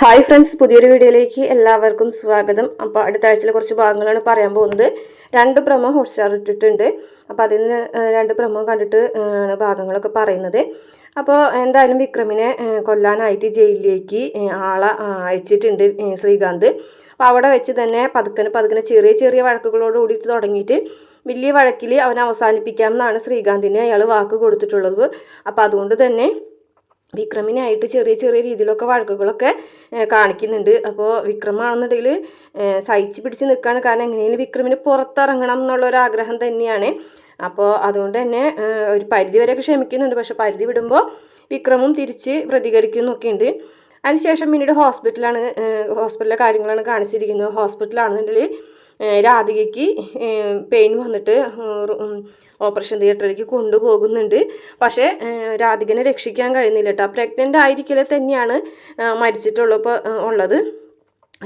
Hi friends, പുതിയൊരു വീഡിയോയിലേക്ക് എല്ലാവർക്കും സ്വാഗതം. അപ്പോൾ അടുത്ത ആഴ്ചയിലെ കുറച്ച് ഭാഗങ്ങളാണ് പറയാൻ പോകുന്നത്. 2 പ്രൊമോ ഹോട്ട്സ്റ്റാർ ഇട്ടിട്ടുണ്ട്. അപ്പോൾ അതിൽ നിന്ന് 2 പ്രൊമോ കണ്ടിട്ട് ഭാഗങ്ങളൊക്കെ പറയുന്നത്. അപ്പോൾ എന്തായാലും വിക്രമിനെ കൊല്ലാനായിട്ട് ജയിലിലേക്ക് ആളെ അയച്ചിട്ടുണ്ട് ശ്രീകാന്ത്. അപ്പോൾ അവിടെ വെച്ച് തന്നെ പതുക്കനെ ചെറിയ ചെറിയ വഴക്കുകളോട് കൂടിയിട്ട് തുടങ്ങിയിട്ട് വലിയ വഴക്കിൽ അവനെ അവസാനിപ്പിക്കാം എന്നാണ് ശ്രീകാന്തിന് അയാൾ വാക്ക് കൊടുത്തിട്ടുള്ളത്. അപ്പോൾ അതുകൊണ്ട് തന്നെ വിക്രമിനായിട്ട് ചെറിയ ചെറിയ രീതിയിലൊക്കെ വഴക്കുകളൊക്കെ കാണിക്കുന്നുണ്ട്. അപ്പോൾ വിക്രമാണെന്നുണ്ടെങ്കിൽ സഹിച്ച് പിടിച്ച് നിൽക്കുകയാണ്. കാരണം എങ്ങനെയെങ്കിലും വിക്രമിന് പുറത്തിറങ്ങണം എന്നുള്ളൊരാഗ്രഹം തന്നെയാണ്. അപ്പോൾ അതുകൊണ്ട് തന്നെ ഒരു പരിധി വരെയൊക്കെ ക്ഷമിക്കുന്നുണ്ട്. പക്ഷെ പരിധി വിടുമ്പോൾ വിക്രമും തിരിച്ച് പ്രതികരിക്കുന്നൊക്കെ ഉണ്ട്. അതിനുശേഷം പിന്നീട് ഹോസ്പിറ്റലിലെ കാര്യങ്ങളാണ് കാണിച്ചിരിക്കുന്നത്. ഹോസ്പിറ്റലാണെന്നുണ്ടെങ്കിൽ രാധികയ്ക്ക് പെയിൻ വന്നിട്ട് ഓപ്പറേഷൻ തിയേറ്ററിലേക്ക് കൊണ്ടുപോകുന്നുണ്ട്. പക്ഷേ രാധികനെ രക്ഷിക്കാൻ കഴിയുന്നില്ല കേട്ടോ. പ്രഗ്നൻ്റ് ആയിരിക്കലെ തന്നെയാണ് ഉള്ളത്.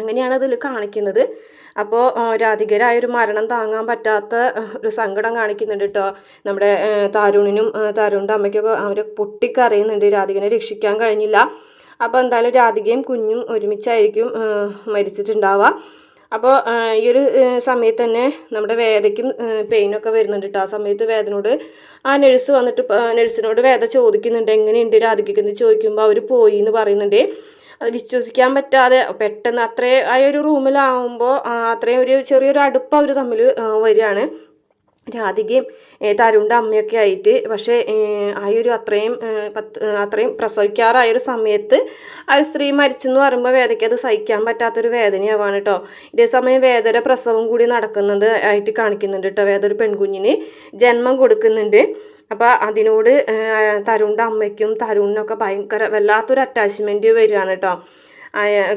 അങ്ങനെയാണ് അതിൽ കാണിക്കുന്നത്. അപ്പോൾ രാധികരായൊരു മരണം താങ്ങാൻ പറ്റാത്ത ഒരു സങ്കടം കാണിക്കുന്നുണ്ട് കേട്ടോ. നമ്മുടെ താരുണിൻ്റെ അമ്മയ്ക്കൊക്കെ അവരെ പൊട്ടിക്കറിയുന്നുണ്ട്. രാധികനെ രക്ഷിക്കാൻ കഴിഞ്ഞില്ല. അപ്പോൾ എന്തായാലും രാധികയും കുഞ്ഞും ഒരുമിച്ചായിരിക്കും മരിച്ചിട്ടുണ്ടാവുക. അപ്പോൾ ഈ ഒരു സമയത്ത് തന്നെ നമ്മുടെ വേദയ്ക്കും പെയിനൊക്കെ വരുന്നുണ്ട് കേട്ടോ. ആ സമയത്ത് വേദനോട് ആ നഴ്സിനോട് വേദ ചോദിക്കുന്നുണ്ട്, എങ്ങനെയുണ്ട് രാധികയ്ക്ക് എന്ന് ചോദിക്കുമ്പോൾ അവർ പോയി എന്ന് പറയുന്നുണ്ട്. അത് വിശ്വസിക്കാൻ പറ്റാതെ പെട്ടെന്ന് ആ ഒരു റൂമിലാവുമ്പോൾ അത്രയും ഒരു ചെറിയൊരു അടുപ്പ് അവർ തമ്മിൽ വരികയാണ്, രാധികയും തരുണിൻ്റെ അമ്മയൊക്കെ ആയിട്ട്. പക്ഷേ ആ ഒരു അത്രയും പ്രസവിക്കാറായൊരു സമയത്ത് ആ ഒരു സ്ത്രീ മരിച്ചെന്ന് പറയുമ്പോൾ വേദയ്ക്ക് അത് സഹിക്കാൻ പറ്റാത്തൊരു വേദനയാവാണ് കേട്ടോ. ഇതേസമയം വേദയുടെ പ്രസവം കൂടി നടക്കുന്നത് ആയിട്ട് കാണിക്കുന്നുണ്ട് കേട്ടോ. വേദ ഒരു പെൺകുഞ്ഞിന് ജന്മം കൊടുക്കുന്നുണ്ട്. അപ്പോൾ അതിനോട് തരുണിൻ്റെ അമ്മയ്ക്കും തരുണിനൊക്കെ ഭയങ്കര വല്ലാത്തൊരു അറ്റാച്ച്മെൻറ്റ് വരികയാണ് കേട്ടോ.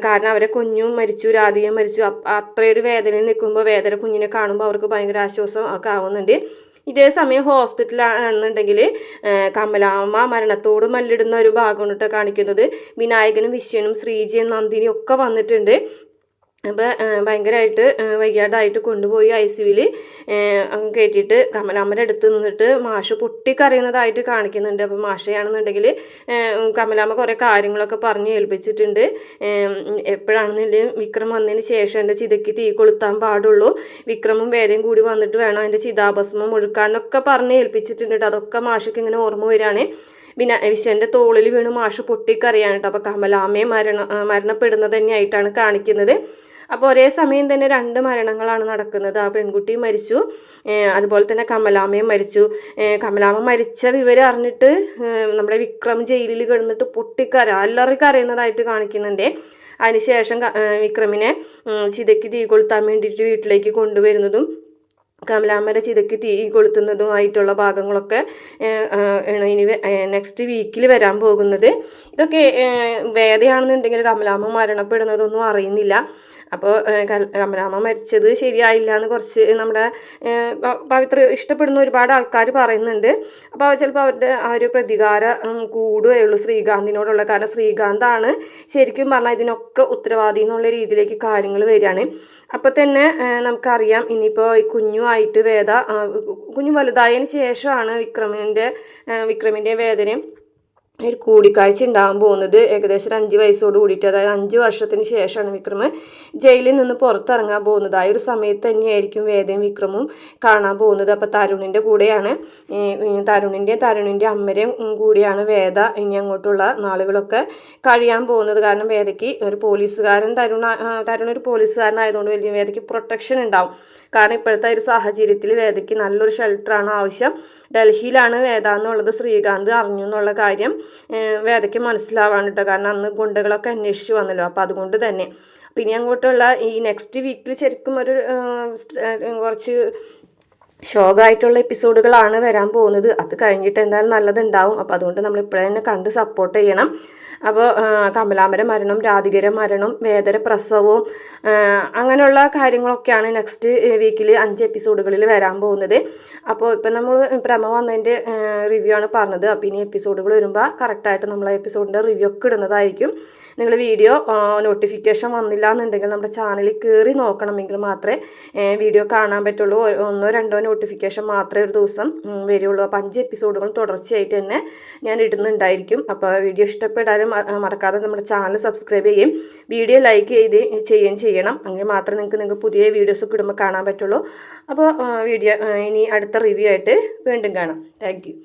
കാരണം അവരെ കുഞ്ഞും മരിച്ചു, രാധികയും മരിച്ചു. അത്രയൊരു വേദനയിൽ നിൽക്കുമ്പോൾ വേദന കുഞ്ഞിനെ കാണുമ്പോൾ അവർക്ക് ഭയങ്കര ആശ്വാസം ഒക്കെ ആവുന്നുണ്ട്. ഇതേ സമയം ഹോസ്പിറ്റലാണെന്നുണ്ടെങ്കിൽ കമലാമ്മ മരണത്തോട് മല്ലിടുന്ന ഒരു ഭാഗമാണ് കേട്ടോ കാണിക്കുന്നത്. വിനായകനും വിശ്വനും ശ്രീജയും നന്ദിനിയും ഒക്കെ വന്നിട്ടുണ്ട്. അപ്പോൾ ഭയങ്കരമായിട്ട് വയ്യാതായിട്ട് കൊണ്ടുപോയി ICUവിൽ കയറ്റിയിട്ട് കമലാമ്മയുടെ അടുത്ത് നിന്നിട്ട് മാഷ് പൊട്ടിക്കറിയുന്നതായിട്ട് കാണിക്കുന്നുണ്ട്. അപ്പോൾ മാഷയാണെന്നുണ്ടെങ്കിൽ കമലാമ്മ കുറേ കാര്യങ്ങളൊക്കെ പറഞ്ഞ് ഏൽപ്പിച്ചിട്ടുണ്ട്. എപ്പോഴാണെന്നുണ്ടെങ്കിലും വിക്രം വന്നതിന് ശേഷം എൻ്റെ ചിതയ്ക്ക് തീ കൊളുത്താൻ പാടുള്ളൂ, വിക്രമും വേദയും കൂടി വന്നിട്ട് വേണം എൻ്റെ ചിതാഭസ്മം ഒഴുക്കാനൊക്കെ പറഞ്ഞ് ഏൽപ്പിച്ചിട്ടുണ്ട്. അതൊക്കെ മാഷയ്ക്ക് ഇങ്ങനെ ഓർമ്മ വരികയാണ്. വിശ്വൻ്റെ തോളിൽ വീണ് മാഷ് പൊട്ടിക്കറിയാണ് കേട്ടോ. അപ്പോൾ കമലാമ്മയെ മരണപ്പെടുന്നത് തന്നെയായിട്ടാണ് കാണിക്കുന്നത്. അപ്പോൾ ഒരേ സമയം തന്നെ 2 മരണങ്ങളാണ് നടക്കുന്നത്. ആ പെൺകുട്ടി മരിച്ചു, അതുപോലെ തന്നെ കമലാമ്മയും മരിച്ചു. കമലാമ്മ മരിച്ച വിവരം അറിഞ്ഞിട്ട് നമ്മുടെ വിക്രം ജയിലിൽ കിടന്നിട്ട് അല്ലറി കരയുന്നതായിട്ട് കാണിക്കുന്നുണ്ട്. അതിനുശേഷം വിക്രമിനെ ചിതയ്ക്ക് തീ കൊളുത്താൻ വേണ്ടിയിട്ട് വീട്ടിലേക്ക് കൊണ്ടുവരുന്നതും കമലാമ്മയുടെ ചിതയ്ക്ക് തീ കൊളുത്തുന്നതുമായിട്ടുള്ള ഭാഗങ്ങളൊക്കെ ഇനി നെക്സ്റ്റ് വീക്കിൽ വരാൻ പോകുന്നത്. ഇതൊക്കെ വേദയാണെന്നുണ്ടെങ്കിൽ കമലാമ്മ മരണപ്പെടുന്നതൊന്നും അറിയുന്നില്ല. അപ്പോൾ കമലാമ്മ മരിച്ചത് ശരിയായില്ല എന്ന് കുറച്ച് നമ്മുടെ പവിത്ര ഇഷ്ടപ്പെടുന്ന ഒരുപാട് ആൾക്കാർ പറയുന്നുണ്ട്. അപ്പോൾ ചിലപ്പോൾ അവരുടെ ആ ഒരു പ്രതികാരം കൂടുകയുള്ളൂ ശ്രീകാന്തിനോടുള്ള. കാരണം ശ്രീകാന്താണ് ശരിക്കും പറഞ്ഞാൽ ഇതിനൊക്കെ ഉത്തരവാദി എന്നുള്ള രീതിയിലേക്ക് കാര്യങ്ങൾ വരികയാണ്. അപ്പോൾ തന്നെ നമുക്കറിയാം ഇനിയിപ്പോൾ ഈ കുഞ്ഞുമായിട്ട് കുഞ്ഞു വലുതായതിന് ശേഷമാണ് വിക്രമിൻ്റെ വേദനയും ഒരു കൂടിക്കാഴ്ച ഉണ്ടാകാൻ പോകുന്നത്. ഏകദേശം 5 വയസ്സോട് കൂടിയിട്ട്, അതായത് 5 വർഷത്തിന് ശേഷമാണ് വിക്രം ജയിലിൽ നിന്ന് പുറത്തിറങ്ങാൻ പോകുന്നത്. ആ ഒരു സമയത്ത് തന്നെയായിരിക്കും വേദയും വിക്രമും കാണാൻ പോകുന്നത്. അപ്പോൾ തരുണിൻ്റെ കൂടെയാണ് തരുണിൻ്റെ അമ്മയും കൂടിയാണ് വേദ ഇനി അങ്ങോട്ടുള്ള നാളുകളൊക്കെ കഴിയാൻ പോകുന്നത്. കാരണം വേദയ്ക്ക് ഒരു പോലീസുകാരൻ തരുൺ ഒരു പോലീസുകാരനായതുകൊണ്ട് വലിയ വേദയ്ക്ക് പ്രൊട്ടക്ഷൻ ഉണ്ടാവും. കാരണം ഇപ്പോഴത്തെ ഒരു സാഹചര്യത്തിൽ വേദയ്ക്ക് നല്ലൊരു ഷെൽട്ടറാണ് ആവശ്യം. ഡൽഹിയിലാണ് വേദ എന്നുള്ളത് ശ്രീകാന്ത് അറിഞ്ഞു എന്നുള്ള കാര്യം വേദയ്ക്ക് മനസ്സിലാവാണ് കേട്ടോ. കാരണം അന്ന് ഗുണ്ടകളൊക്കെ അന്വേഷിച്ച് വന്നല്ലോ. അപ്പോൾ അതുകൊണ്ട് തന്നെ പിന്നെ അങ്ങോട്ടുള്ള ഈ നെക്സ്റ്റ് വീക്കിൽ ശരിക്കും ഒരു കുറച്ച് ഷോക്കായിട്ടുള്ള എപ്പിസോഡുകളാണ് വരാൻ പോകുന്നത്. അത് കഴിഞ്ഞിട്ട് എന്തായാലും നല്ലതുണ്ടാവും. അപ്പോൾ അതുകൊണ്ട് നമ്മൾ ഇപ്പോഴേ തന്നെ കണ്ട് സപ്പോർട്ട് ചെയ്യണം. അപ്പോൾ കമലാമ്മയുടെ മരണം, രാധികയുടെ മരണം, വേദയുടെ പ്രസവവും അങ്ങനെയുള്ള കാര്യങ്ങളൊക്കെയാണ് നെക്സ്റ്റ് വീക്കിൽ 5 എപ്പിസോഡുകളിൽ വരാൻ പോകുന്നത്. അപ്പോൾ ഇപ്പം നമ്മൾ പ്രമോ വന്നതിൻ്റെ റിവ്യൂ ആണ് പറഞ്ഞത്. അപ്പോൾ ഇനി എപ്പിസോഡുകൾ വരുമ്പോൾ കറക്റ്റായിട്ട് നമ്മൾ എപ്പിസോഡിൻ്റെ റിവ്യൂ ഒക്കെ ഇടുന്നതായിരിക്കും. നിങ്ങൾ വീഡിയോ നോട്ടിഫിക്കേഷൻ വന്നില്ല എന്നുണ്ടെങ്കിൽ നമ്മുടെ ചാനലിൽ കയറി നോക്കണമെങ്കിൽ മാത്രമേ വീഡിയോ കാണാൻ പറ്റുള്ളൂ. 1-2 നോട്ടിഫിക്കേഷൻ മാത്രമേ ഒരു ദിവസം വരുള്ളൂ. അപ്പോൾ 5 എപ്പിസോഡുകൾ തുടർച്ചയായിട്ട് തന്നെ ഞാൻ ഇടുന്നുണ്ടായിരിക്കും. അപ്പോൾ വീഡിയോ ഇഷ്ടപ്പെട്ടാലും മറക്കാതെ നമ്മുടെ ചാനൽ സബ്സ്ക്രൈബ് ചെയ്യും, വീഡിയോ ലൈക്ക് ചെയ്യണം. അങ്ങനെ മാത്രമേ നിങ്ങൾക്ക് പുതിയ വീഡിയോസൊക്കെ ഇടുമ്പോൾ കാണാൻ പറ്റുള്ളൂ. അപ്പോൾ വീഡിയോ ഇനി അടുത്ത റിവ്യൂ ആയിട്ട് വീണ്ടും കാണാം. Thank you.